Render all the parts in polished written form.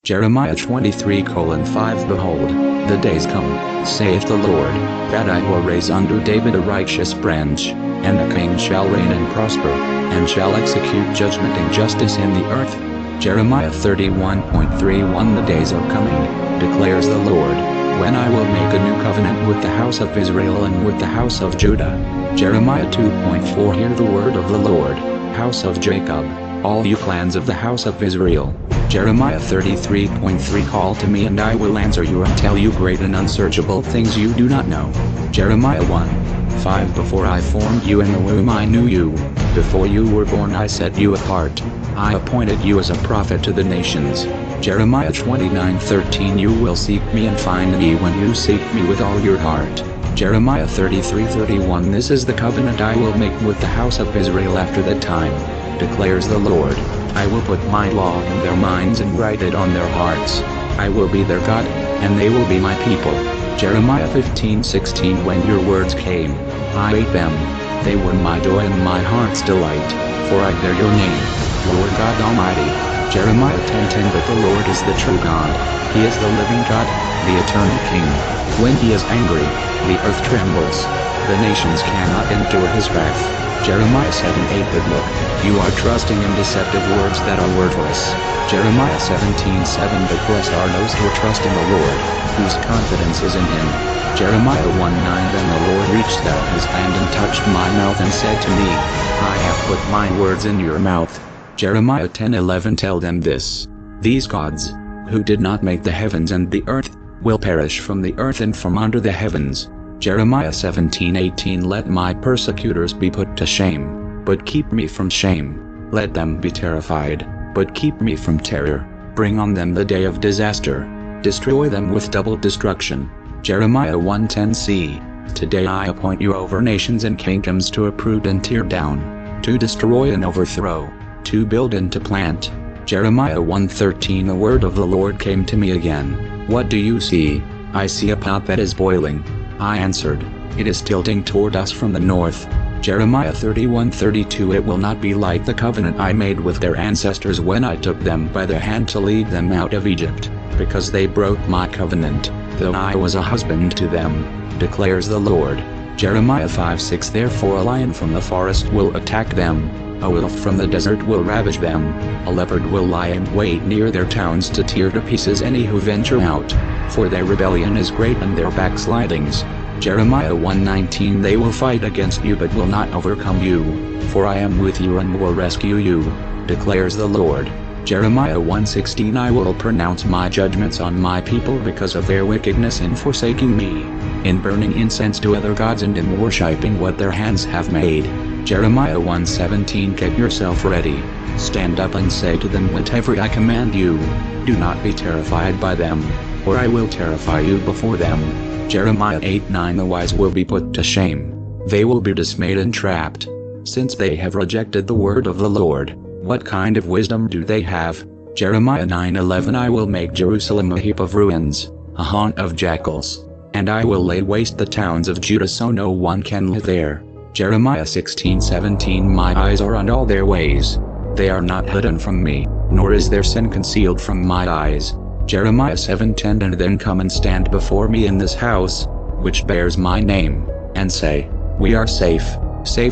Jeremiah 23:5 Behold, the days come, saith the Lord, that I will raise unto David a righteous branch, and a king shall reign and prosper, and shall execute judgment and justice in the earth. Jeremiah 31:31 The days are coming, declares the Lord, when I will make a new covenant with the house of Israel and with the house of Judah. Jeremiah 2:4 Hear the word of the Lord, house of Jacob, all you clans of the house of Israel. Jeremiah 33:3 Call to me and I will answer you and tell you great and unsearchable things you do not know. Jeremiah 1:5 Before I formed you in the womb I knew you, before you were born I set you apart, I appointed you as a prophet to the nations. Jeremiah 29:13 You will seek me and find me when you seek me with all your heart. Jeremiah 33:31 This is the covenant I will make with the house of Israel after that time, declares the Lord. I will put my law in their minds and write it on their hearts. I will be their God, and they will be my people. Jeremiah 15:16 When your words came, I ate them. They were my joy and my heart's delight, for I bear your name, Lord God Almighty. Jeremiah 10:10 But the Lord is the true God. He is the living God, the eternal King. When he is angry, the earth trembles. The nations cannot endure his wrath. Jeremiah 7:8 But look, you are trusting in deceptive words that are worthless. Jeremiah 17:7 But blessed are those who trust in the Lord, whose confidence is in him. Jeremiah 1:9 Then the Lord reached out his hand and touched my mouth and said to me, I have put my words in your mouth. Jeremiah 10:11 Tell them this, these gods, who did not make the heavens and the earth, will perish from the earth and from under the heavens. Jeremiah 17:18 Let my persecutors be put to shame, but keep me from shame. Let them be terrified, but keep me from terror. Bring on them the day of disaster. Destroy them with double destruction. Jeremiah 1:10 See, today I appoint you over nations and kingdoms to uproot and tear down, to destroy and overthrow, to build and to plant. Jeremiah 1:13 The word of the Lord came to me again. What do you see? I see a pot that is boiling. I answered, it is tilting toward us from the north. Jeremiah 31:32 It will not be like the covenant I made with their ancestors when I took them by the hand to lead them out of Egypt, because they broke my covenant, though I was a husband to them, declares the Lord. Jeremiah 5:6 Therefore a lion from the forest will attack them, a wolf from the desert will ravage them, a leopard will lie in wait near their towns to tear to pieces any who venture out, for their rebellion is great and their backslidings. Jeremiah 1:19 They will fight against you but will not overcome you, for I am with you and will rescue you, declares the Lord. Jeremiah 1:16 I will pronounce my judgments on my people because of their wickedness in forsaking me, in burning incense to other gods and in worshipping what their hands have made. Jeremiah 1:17 Get yourself ready, stand up and say to them whatever I command you. Do not be terrified by them, or I will terrify you before them. Jeremiah 8:9 The wise will be put to shame. They will be dismayed and trapped, since they have rejected the word of the Lord. What kind of wisdom do they have? Jeremiah 9:11 I will make Jerusalem a heap of ruins, a haunt of jackals, and I will lay waste the towns of Judah so no one can live there. Jeremiah 16:17 My eyes are on all their ways. They are not hidden from me, nor is their sin concealed from my eyes. Jeremiah 7:10 And then come and stand before me in this house, which bears my name, and say, we are safe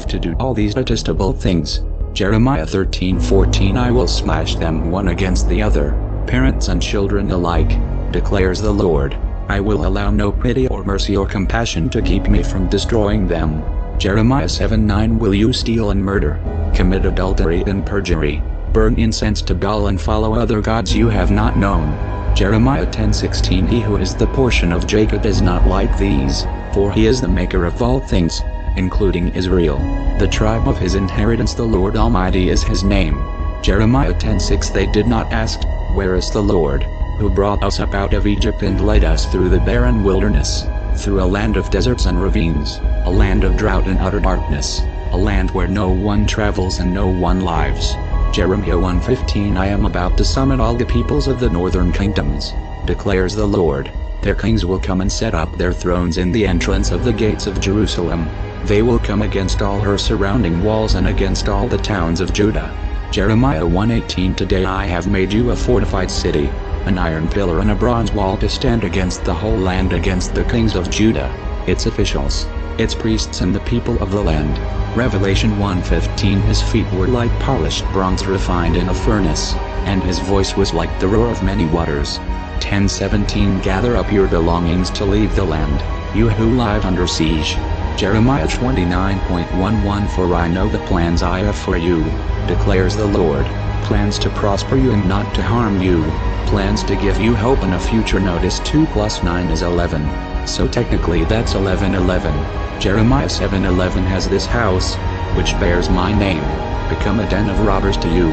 to do all these detestable things. Jeremiah 13:14 I will smash them one against the other, parents and children alike, declares the Lord. I will allow no pity or mercy or compassion to keep me from destroying them. Jeremiah 7:9 Will you steal and murder, commit adultery and perjury, burn incense to Baal and follow other gods you have not known? Jeremiah 10:16 He who is the portion of Jacob is not like these, for he is the maker of all things, including Israel, the tribe of his inheritance. The Lord Almighty is his name. Jeremiah 10:6 They did not ask, where is the Lord, who brought us up out of Egypt and led us through the barren wilderness, through a land of deserts and ravines, a land of drought and utter darkness, a land where no one travels and no one lives. Jeremiah 1:15 I am about to summon all the peoples of the northern kingdoms, declares the Lord. Their kings will come and set up their thrones in the entrance of the gates of Jerusalem. They will come against all her surrounding walls and against all the towns of Judah. Jeremiah 1:18 Today I have made you a fortified city, an iron pillar and a bronze wall to stand against the whole land, against the kings of Judah, its officials, its priests and the people of the land. Revelation 1:15. His feet were like polished bronze refined in a furnace, and his voice was like the roar of many waters. 10:17. Gather up your belongings to leave the land, you who lie under siege. Jeremiah 29:11. For I know the plans I have for you, declares the Lord, plans to prosper you and not to harm you, plans to give you hope and a future. Notice 2 plus 9 is 11, so technically that's 11:11. Jeremiah 7:11 has this house, which bears my name, become a den of robbers to you,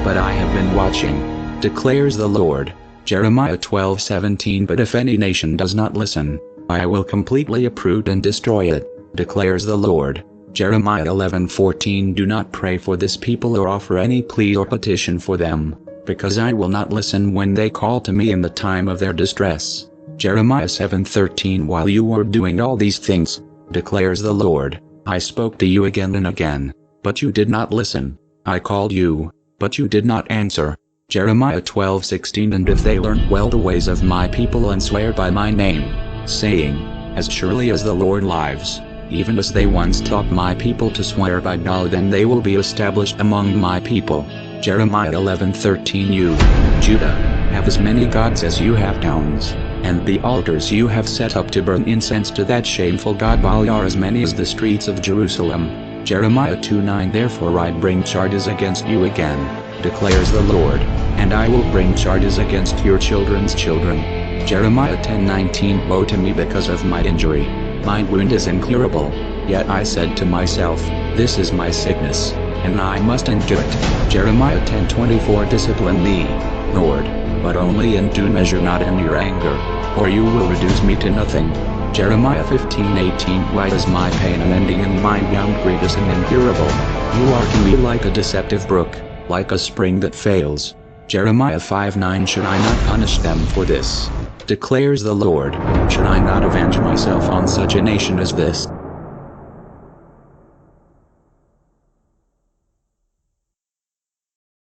but I have been watching, declares the Lord. Jeremiah 12:17. But if any nation does not listen, I will completely uproot and destroy it, declares the Lord. Jeremiah 11:14. Do not pray for this people or offer any plea or petition for them, because I will not listen when they call to me in the time of their distress. Jeremiah 7:13. While you were doing all these things, declares the Lord, I spoke to you again and again, but you did not listen. I called you, but you did not answer. Jeremiah 12:16. And if they learn well the ways of my people and swear by my name, saying, as surely as the Lord lives, even as they once taught my people to swear by Baal, then they will be established among my people. Jeremiah 11:13. You, Judah, have as many gods as you have towns, and the altars you have set up to burn incense to that shameful god Baal are as many as the streets of Jerusalem. Jeremiah 2:9. Therefore I bring charges against you again, declares the Lord, and I will bring charges against your children's children. Jeremiah 10:19. Woe to me because of my injury, my wound is incurable, yet I said to myself, this is my sickness, and I must endure it. Jeremiah 10:24. Discipline me, Lord, but only in due measure, not in your anger, or you will reduce me to nothing. Jeremiah 15:18. Why is my pain unending and my wound grievous and incurable? You are to me like a deceptive brook, like a spring that fails. Jeremiah 5:9. Should I not punish them for this, declares the Lord? Should I not avenge myself on such a nation as this?